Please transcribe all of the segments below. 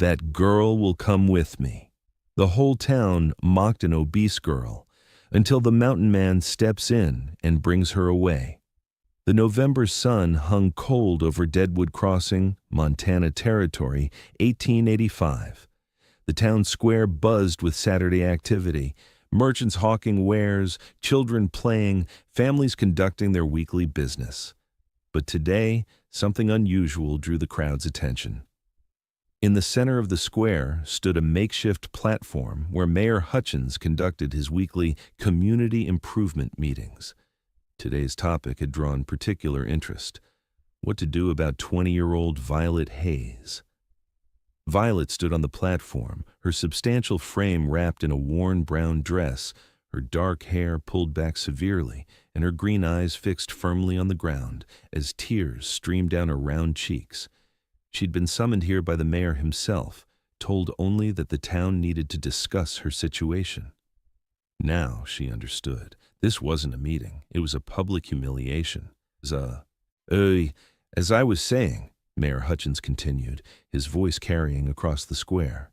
That girl will come with me. The whole town mocked an obese girl until the mountain man steps in and brings her away. The November sun hung cold over Deadwood Crossing, Montana Territory, 1885. The town square buzzed with Saturday activity, merchants hawking wares, children playing, families conducting their weekly business. But today, something unusual drew the crowd's attention. In the center of the square stood a makeshift platform where Mayor Hutchins conducted his weekly community improvement meetings. Today's topic had drawn particular interest: what to do about 20-year-old Violet Hayes. Violet stood on the platform, her substantial frame wrapped in a worn brown dress, her dark hair pulled back severely, and her green eyes fixed firmly on the ground as tears streamed down her round cheeks. She'd been summoned here by the mayor himself, told only that the town needed to discuss her situation. Now she understood. This wasn't a meeting. It was a public humiliation. As I was saying, Mayor Hutchins continued, his voice carrying across the square,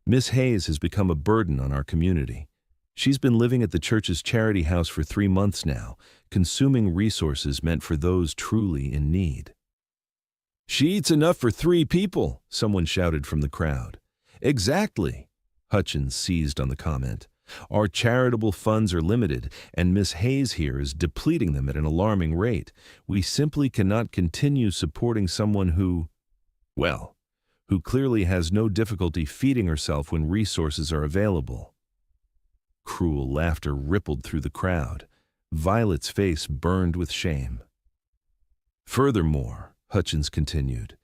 Miss Hayes has become a burden on our community. She's been living at the church's charity house for 3 months now, consuming resources meant for those truly in need. She eats enough for 3 people, someone shouted from the crowd. Exactly, Hutchins seized on the comment. Our charitable funds are limited, and Miss Hayes here is depleting them at an alarming rate. We simply cannot continue supporting someone who clearly has no difficulty feeding herself when resources are available. Cruel laughter rippled through the crowd. Violet's face burned with shame. Furthermore, Hutchins continued,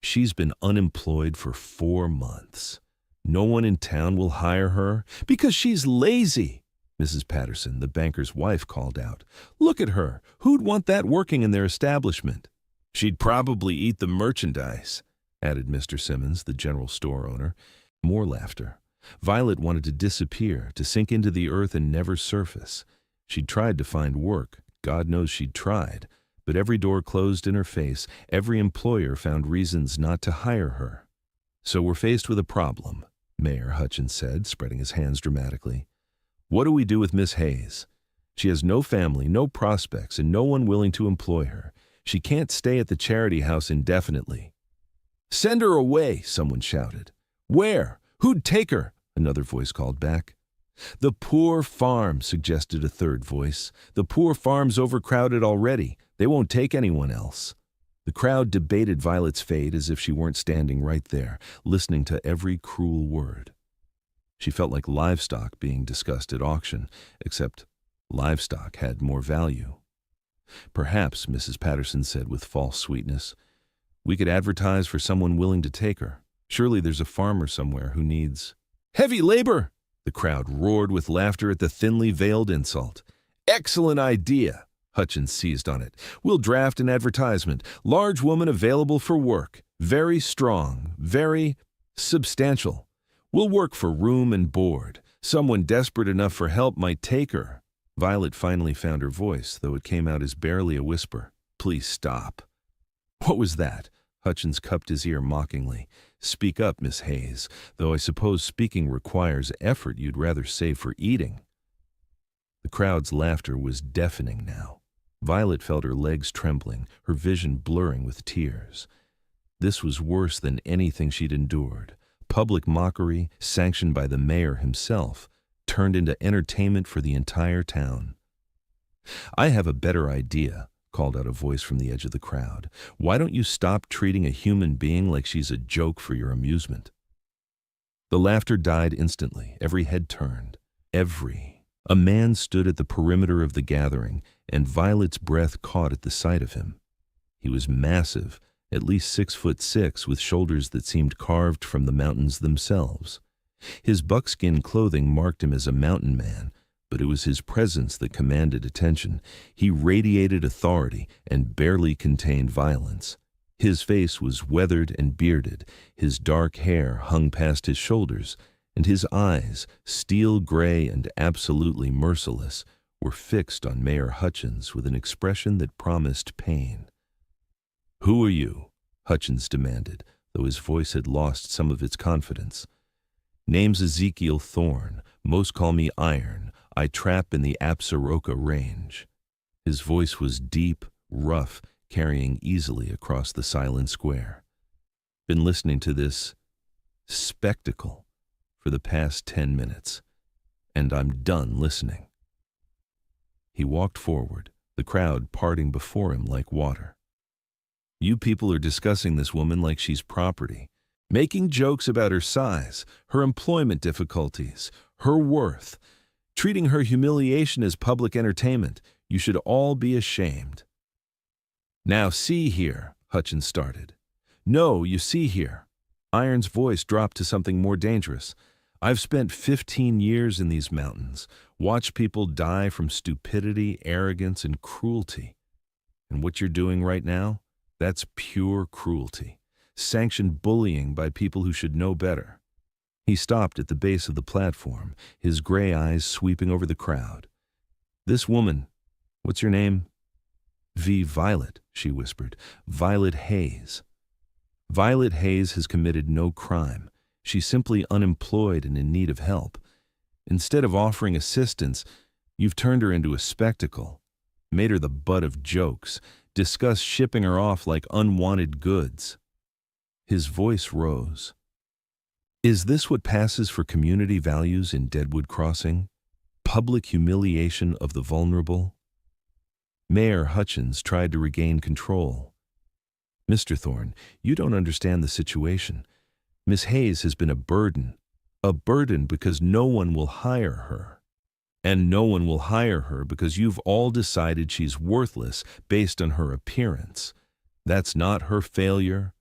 she's been unemployed for 4 months. No one in town will hire her because she's lazy, Mrs. Patterson, the banker's wife, called out. Look at her. Who'd want that working in their establishment? She'd probably eat the merchandise, added Mr. Simmons, the general store owner. More laughter. Violet wanted to disappear, to sink into the earth and never surface. She'd tried to find work. God knows she'd tried. But every door closed in her face. Every employer found reasons not to hire her. So we're faced with a problem, Mayor Hutchins said, spreading his hands dramatically. What do we do with Miss Hayes? She has no family, no prospects, and no one willing to employ her. She can't stay at the charity house indefinitely. Send her away, someone shouted. Where? Who'd take her? Another voice called back. The poor farm, suggested a third voice. The poor farm's overcrowded already. They won't take anyone else. The crowd debated Violet's fate as if she weren't standing right there, listening to every cruel word. She felt like livestock being discussed at auction, except livestock had more value. Perhaps, Mrs. Patterson said with false sweetness, we could advertise for someone willing to take her. Surely there's a farmer somewhere who needs heavy labor. The crowd roared with laughter at the thinly veiled insult. Excellent idea. Hutchins seized on it. We'll draft an advertisement. Large woman available for work. Very strong. Very substantial. We'll work for room and board. Someone desperate enough for help might take her. Violet finally found her voice, though it came out as barely a whisper. Please stop. What was that? Hutchins cupped his ear mockingly. Speak up, Miss Hayes, though I suppose speaking requires effort you'd rather save for eating. The crowd's laughter was deafening now. Violet felt her legs trembling, her vision blurring with tears. This was worse than anything she'd endured. Public mockery, sanctioned by the mayor himself, turned into entertainment for the entire town. I have a better idea, called out a voice from the edge of the crowd. Why don't you stop treating a human being like she's a joke for your amusement? The laughter died instantly. Every head turned. A man stood at the perimeter of the gathering, and Violet's breath caught at the sight of him. He was massive, at least 6'6", with shoulders that seemed carved from the mountains themselves. His buckskin clothing marked him as a mountain man, but it was his presence that commanded attention. He radiated authority and barely contained violence. His face was weathered and bearded, his dark hair hung past his shoulders, and his eyes, steel gray and absolutely merciless, were fixed on Mayor Hutchins with an expression that promised pain. Who are you? Hutchins demanded, though his voice had lost some of its confidence. "Name's Ezekiel Thorne. Most call me Iron. I trap in the Absaroka Range." His voice was deep, rough, carrying easily across the silent square. "Been listening to this spectacle for the past 10 minutes, and I'm done listening." He walked forward, the crowd parting before him like water. "You people are discussing this woman like she's property, making jokes about her size, her employment difficulties, her worth, treating her humiliation as public entertainment. You should all be ashamed." "Now see here," Hutchins started. "No, you see here." Iron's voice dropped to something more dangerous. "I've spent 15 years in these mountains, watched people die from stupidity, arrogance, and cruelty. And what you're doing right now, that's pure cruelty, sanctioned bullying by people who should know better." He stopped at the base of the platform, his gray eyes sweeping over the crowd. "This woman, what's your name?" Violet," she whispered. "Violet Hayes. Violet Hayes has committed no crime. She's simply unemployed and in need of help. Instead of offering assistance, you've turned her into a spectacle, made her the butt of jokes, discussed shipping her off like unwanted goods." His voice rose. "Is this what passes for community values in Deadwood Crossing? Public humiliation of the vulnerable?" Mayor Hutchins tried to regain control. "Mr. Thorne, you don't understand the situation. Miss Hayes has been a burden because no one will hire her. And no one will hire her because you've all decided she's worthless based on her appearance. That's not her failure,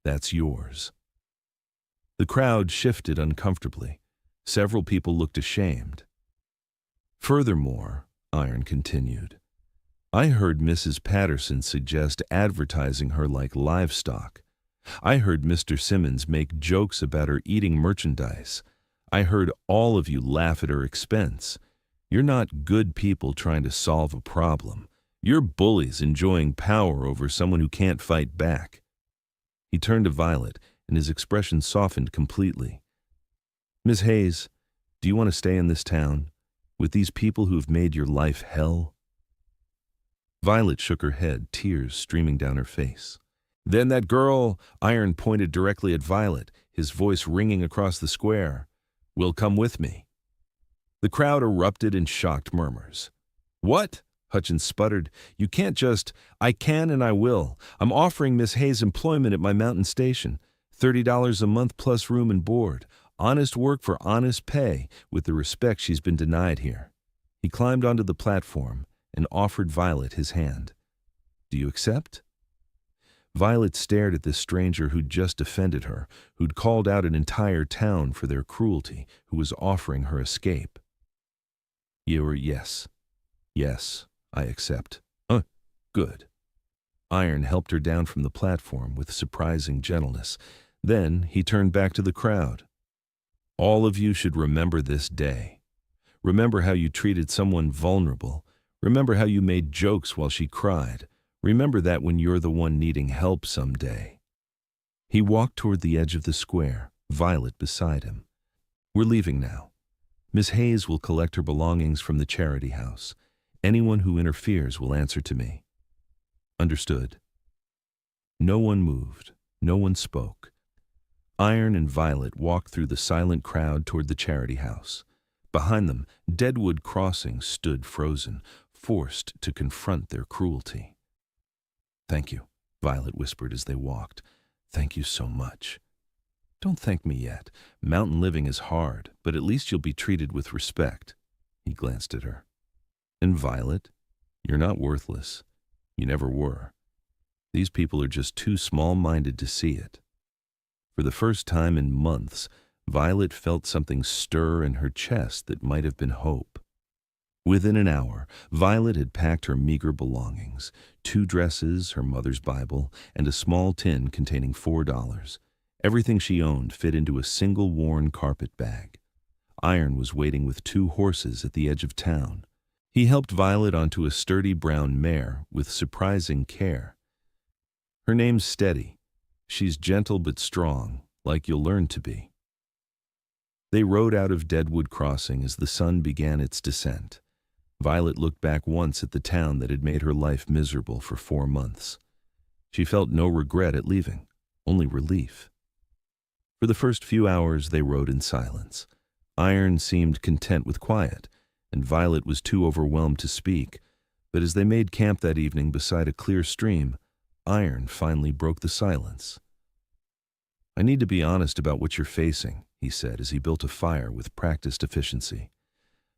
that's yours." The crowd shifted uncomfortably. Several people looked ashamed. "Furthermore," Iron continued, "I heard Mrs. Patterson suggest advertising her like livestock. I heard Mr. Simmons make jokes about her eating merchandise. I heard all of you laugh at her expense. You're not good people trying to solve a problem. You're bullies enjoying power over someone who can't fight back." He turned to Violet, and his expression softened completely. "Miss Hayes, do you want to stay in this town, with these people who have made your life hell?" Violet shook her head, tears streaming down her face. "Then that girl," Iron pointed directly at Violet, his voice ringing across the square, "will come with me." The crowd erupted in shocked murmurs. "What?" Hutchins sputtered. "You can't just—" "I can and I will. I'm offering Miss Hayes employment at my mountain station. $30 a month plus room and board. Honest work for honest pay, with the respect she's been denied here." He climbed onto the platform and offered Violet his hand. "Do you accept?" Violet stared at this stranger who'd just offended her, who'd called out an entire town for their cruelty, who was offering her escape. Yes. Yes, I accept." Good." Iron helped her down from the platform with surprising gentleness. Then he turned back to the crowd. "All of you should remember this day. Remember how you treated someone vulnerable. Remember how you made jokes while she cried. Remember that when you're the one needing help someday." He walked toward the edge of the square, Violet beside him. "We're leaving now. Miss Hayes will collect her belongings from the charity house. Anyone who interferes will answer to me." "Understood." No one moved. No one spoke. Iron and Violet walked through the silent crowd toward the charity house. Behind them, Deadwood Crossing stood frozen, forced to confront their cruelty. "Thank you," Violet whispered as they walked. "Thank you so much." "Don't thank me yet. Mountain living is hard, but at least you'll be treated with respect." He glanced at her. "And Violet, you're not worthless. You never were. These people are just too small-minded to see it." For the first time in months, Violet felt something stir in her chest that might have been hope. Within an hour, Violet had packed her meager belongings, 2 dresses, her mother's Bible, and a small tin containing $4. Everything she owned fit into a single worn carpet bag. Iron was waiting with 2 horses at the edge of town. He helped Violet onto a sturdy brown mare with surprising care. "Her name's Steady. She's gentle but strong, like you'll learn to be." They rode out of Deadwood Crossing as the sun began its descent. Violet looked back once at the town that had made her life miserable for 4 months. She felt no regret at leaving, only relief. For the first few hours they rode in silence. Iron seemed content with quiet, and Violet was too overwhelmed to speak. But as they made camp that evening beside a clear stream, Iron finally broke the silence. "I need to be honest about what you're facing," he said as he built a fire with practiced efficiency.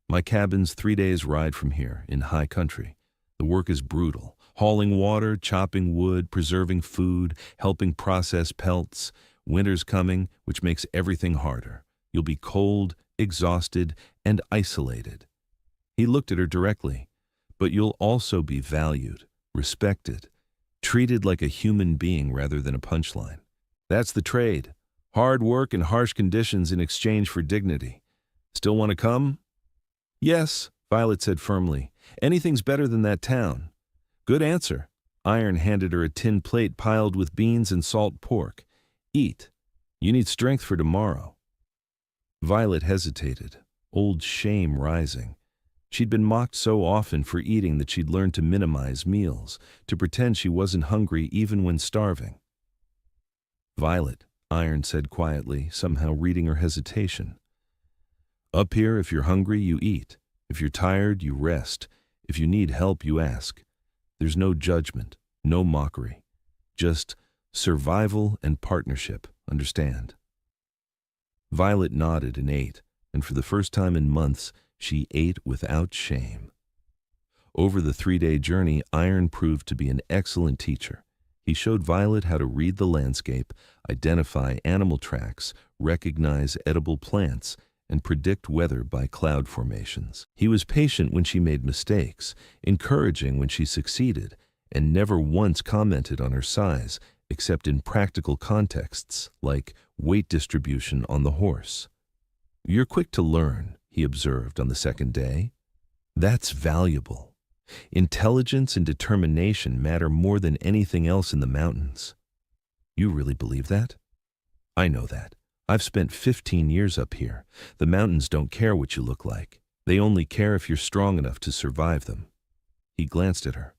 "My cabin's 3 days' ride from here, in high country. The work is brutal. Hauling water, chopping wood, preserving food, helping process pelts. Winter's coming, which makes everything harder. You'll be cold, exhausted, and isolated." He looked at her directly. "But you'll also be valued, respected, treated like a human being rather than a punchline. That's the trade. Hard work and harsh conditions in exchange for dignity. Still want to come?" "Yes," Violet said firmly. "Anything's better than that town." "Good answer." Iron handed her a tin plate piled with beans and salt pork. "Eat. You need strength for tomorrow." Violet hesitated, old shame rising. She'd been mocked so often for eating that she'd learned to minimize meals, to pretend she wasn't hungry even when starving. "Violet," Iron said quietly, somehow reading her hesitation. "Up here, if you're hungry, you eat. If you're tired, you rest. If you need help, you ask. There's no judgment, no mockery. Just survival and partnership, understand?" Violet nodded and ate, and for the first time in months, she ate without shame. Over the 3-day journey, Iron proved to be an excellent teacher. He showed Violet how to read the landscape, identify animal tracks, recognize edible plants, and predict weather by cloud formations. He was patient when she made mistakes, encouraging when she succeeded, and never once commented on her size, except in practical contexts like weight distribution on the horse. "You're quick to learn," he observed on the second day. "That's valuable. Intelligence and determination matter more than anything else in the mountains." "You really believe that?" "I know that. I've spent 15 years up here. The mountains don't care what you look like. They only care if you're strong enough to survive them." He glanced at her.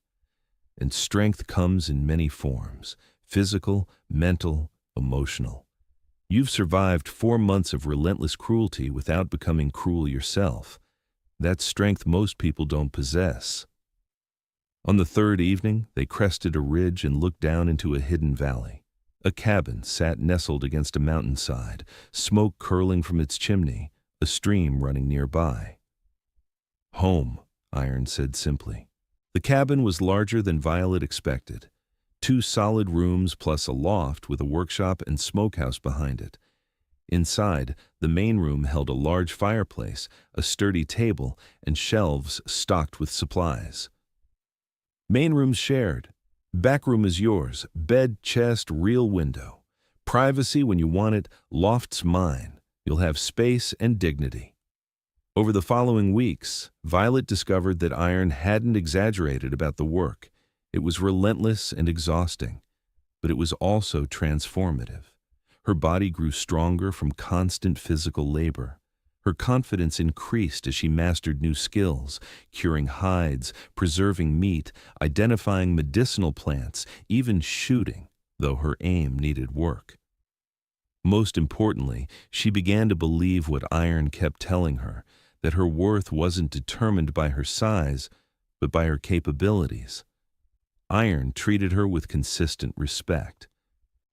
"And strength comes in many forms: physical, mental, emotional. You've survived 4 months of relentless cruelty without becoming cruel yourself. That's strength most people don't possess." On the 3rd evening, they crested a ridge and looked down into a hidden valley. A cabin sat nestled against a mountainside, smoke curling from its chimney, a stream running nearby. "Home," Iron said simply. The cabin was larger than Violet expected. 2 solid rooms plus a loft with a workshop and smokehouse behind it. Inside, the main room held a large fireplace, a sturdy table, and shelves stocked with supplies. "Main room's shared. Back room is yours. Bed, chest, real window. Privacy when you want it. Loft's mine. You'll have space and dignity." Over the following weeks, Violet discovered that Iron hadn't exaggerated about the work. It was relentless and exhausting, but it was also transformative. Her body grew stronger from constant physical labor. Her confidence increased as she mastered new skills, curing hides, preserving meat, identifying medicinal plants, even shooting, though her aim needed work. Most importantly, she began to believe what Iron kept telling her, that her worth wasn't determined by her size, but by her capabilities. Iron treated her with consistent respect.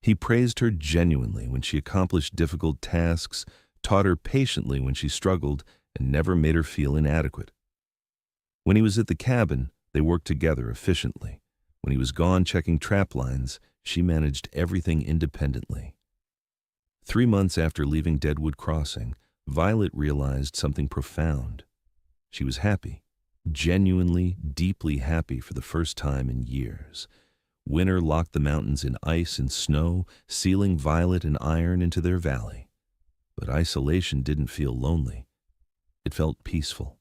He praised her genuinely when she accomplished difficult tasks, taught her patiently when she struggled, and never made her feel inadequate. When he was at the cabin, they worked together efficiently. When he was gone checking trap lines, she managed everything independently. 3 months after leaving Deadwood Crossing, Violet realized something profound. She was happy, genuinely, deeply happy for the first time in years. Winter locked the mountains in ice and snow, sealing Violet and Iron into their valley. But isolation didn't feel lonely. It felt peaceful.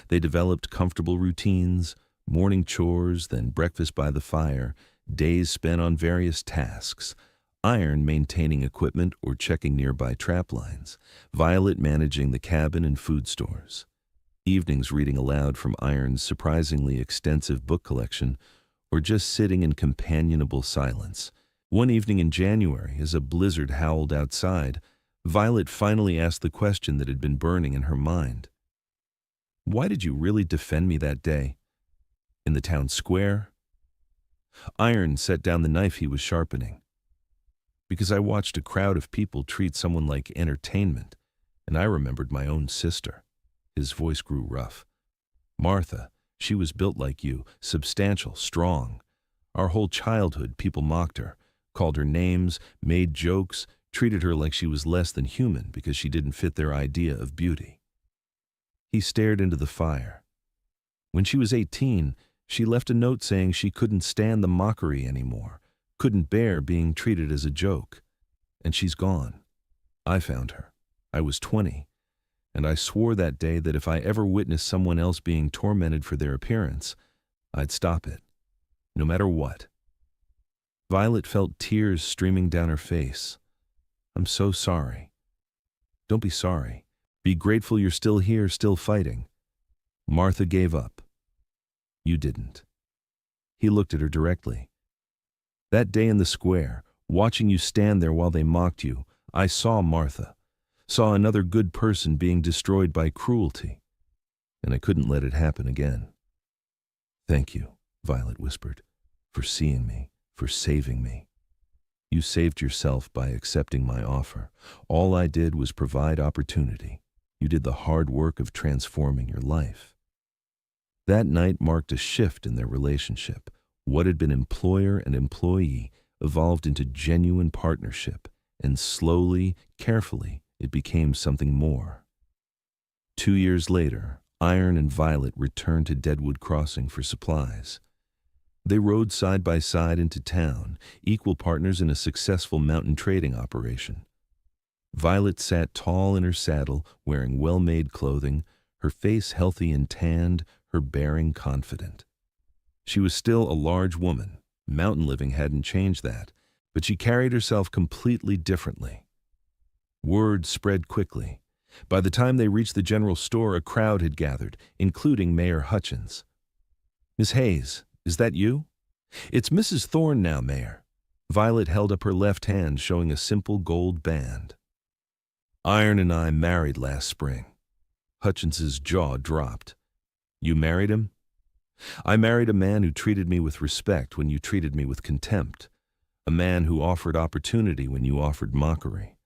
They developed comfortable routines, morning chores, then breakfast by the fire, days spent on various tasks. Iron maintaining equipment or checking nearby trap lines, Violet managing the cabin and food stores. Evenings reading aloud from Iron's surprisingly extensive book collection, or just sitting in companionable silence. One evening in January, as a blizzard howled outside, Violet finally asked the question that had been burning in her mind. "Why did you really defend me that day? In the town square?" Iron set down the knife he was sharpening. "Because I watched a crowd of people treat someone like entertainment, and I remembered my own sister." His voice grew rough. "Martha, she was built like you, substantial, strong. Our whole childhood, people mocked her, called her names, made jokes, treated her like she was less than human because she didn't fit their idea of beauty." He stared into the fire. "When she was 18, she left a note saying she couldn't stand the mockery anymore, couldn't bear being treated as a joke. And she's gone. I found her. I was 20, and I swore that day that if I ever witnessed someone else being tormented for their appearance, I'd stop it, no matter what." Violet felt tears streaming down her face. "I'm so sorry." "Don't be sorry. Be grateful you're still here, still fighting." Martha gave up. You didn't. He looked at her directly. "That day in the square, watching you stand there while they mocked you, I saw Martha, saw another good person being destroyed by cruelty, and I couldn't let it happen again." "Thank you," Violet whispered, "for seeing me, for saving me. You saved yourself by accepting my offer. All I did was provide opportunity. You did the hard work of transforming your life." That night marked a shift in their relationship. What had been employer and employee evolved into genuine partnership, and slowly, carefully, it became something more. 2 years later, Iron and Violet returned to Deadwood Crossing for supplies. They rode side by side into town, equal partners in a successful mountain trading operation. Violet sat tall in her saddle, wearing well-made clothing, her face healthy and tanned, her bearing confident. She was still a large woman. Mountain living hadn't changed that, but she carried herself completely differently. Word spread quickly. By the time they reached the general store, a crowd had gathered, including Mayor Hutchins. "Miss Hayes, is that you?" "It's Mrs. Thorne now, Mayor." Violet held up her left hand, showing a simple gold band. "Iron and I married last spring." Hutchins's jaw dropped. "You married him?" "I married a man who treated me with respect when you treated me with contempt. A man who offered opportunity when you offered mockery.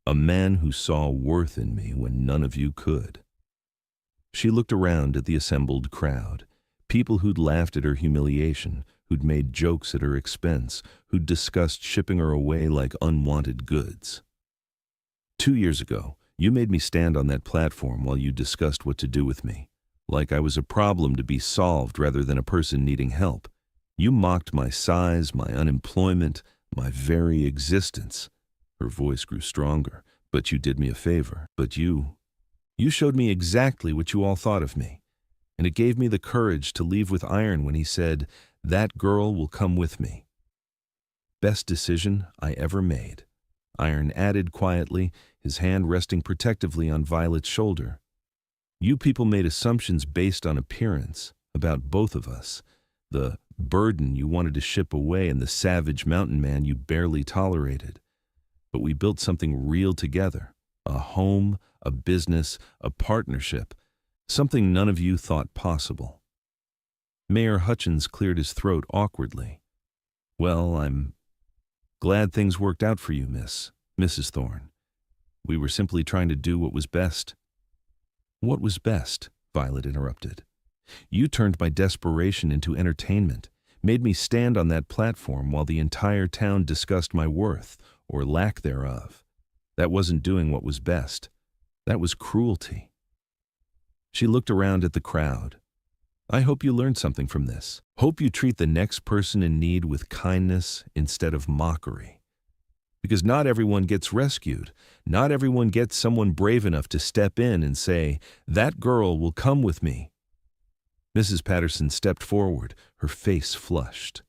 A man who saw worth in me when none of you could." She looked around at the assembled crowd. People who'd laughed at her humiliation, who'd made jokes at her expense, who'd discussed shipping her away like unwanted goods. 2 years ago, you made me stand on that platform while you discussed what to do with me, like I was a problem to be solved rather than a person needing help. You mocked my size, my unemployment, my very existence." Her voice grew stronger. "But you did me a favor. But you showed me exactly what you all thought of me. And it gave me the courage to leave with Iron when he said, 'That girl will come with me.' Best decision I ever made." Iron added quietly, his hand resting protectively on Violet's shoulder. "You people made assumptions based on appearance, about both of us. The burden you wanted to ship away and the savage mountain man you barely tolerated. But we built something real together. A home, a business, a partnership. Something none of you thought possible." Mayor Hutchins cleared his throat awkwardly. "Well, I'm glad things worked out for you, Mrs. Thorne. We were simply trying to do what was best." "What was best?" Violet interrupted. "You turned my desperation into entertainment, made me stand on that platform while the entire town discussed my worth, or lack thereof. That wasn't doing what was best. That was cruelty." She looked around at the crowd. "I hope you learned something from this. Hope you treat the next person in need with kindness instead of mockery. Because not everyone gets rescued. Not everyone gets someone brave enough to step in and say, 'That girl will come with me.'" Mrs. Patterson stepped forward, her face flushed.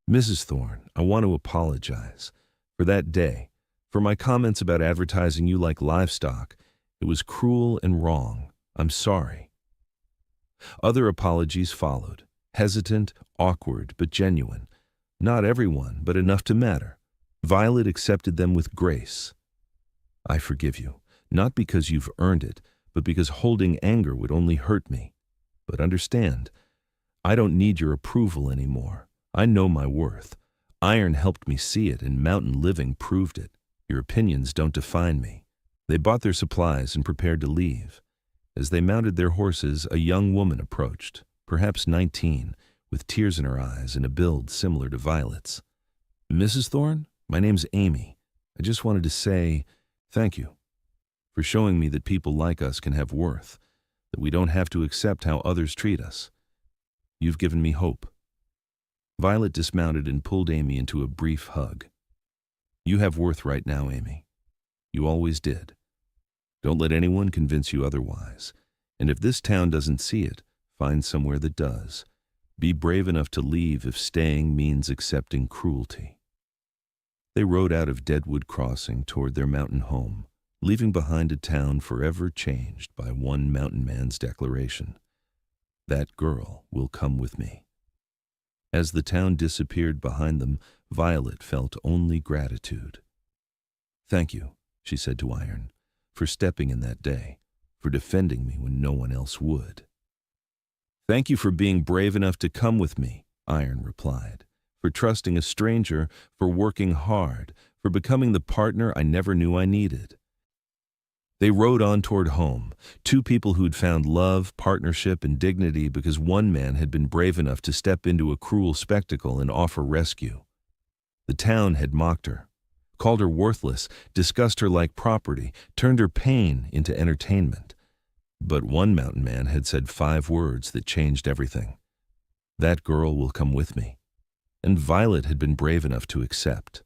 "Mrs. Thorne, I want to apologize. For that day, for my comments about advertising you like livestock. It was cruel and wrong. I'm sorry." Other apologies followed, hesitant, awkward, but genuine. Not everyone, but enough to matter. Violet accepted them with grace. "I forgive you, not because you've earned it, but because holding anger would only hurt me. But understand, I don't need your approval anymore. I know my worth. Iron helped me see it, and mountain living proved it. Your opinions don't define me." They bought their supplies and prepared to leave. As they mounted their horses, a young woman approached, perhaps 19, with tears in her eyes and a build similar to Violet's. "Mrs. Thorne, my name's Amy. I just wanted to say thank you for showing me that people like us can have worth, that we don't have to accept how others treat us. You've given me hope." Violet dismounted and pulled Amy into a brief hug. "You have worth right now, Amy. You always did. Don't let anyone convince you otherwise. And if this town doesn't see it, find somewhere that does. Be brave enough to leave if staying means accepting cruelty." They rode out of Deadwood Crossing toward their mountain home, leaving behind a town forever changed by one mountain man's declaration. "That girl will come with me." As the town disappeared behind them, Violet felt only gratitude. "Thank you," she said to Iron, "for stepping in that day, for defending me when no one else would." "Thank you for being brave enough to come with me," Iron replied, "for trusting a stranger, for working hard, for becoming the partner I never knew I needed." They rode on toward home, two people who'd found love, partnership, and dignity because one man had been brave enough to step into a cruel spectacle and offer rescue. The town had mocked her, called her worthless, discussed her like property, turned her pain into entertainment. But one mountain man had said 5 words that changed everything. "That girl will come with me." And Violet had been brave enough to accept.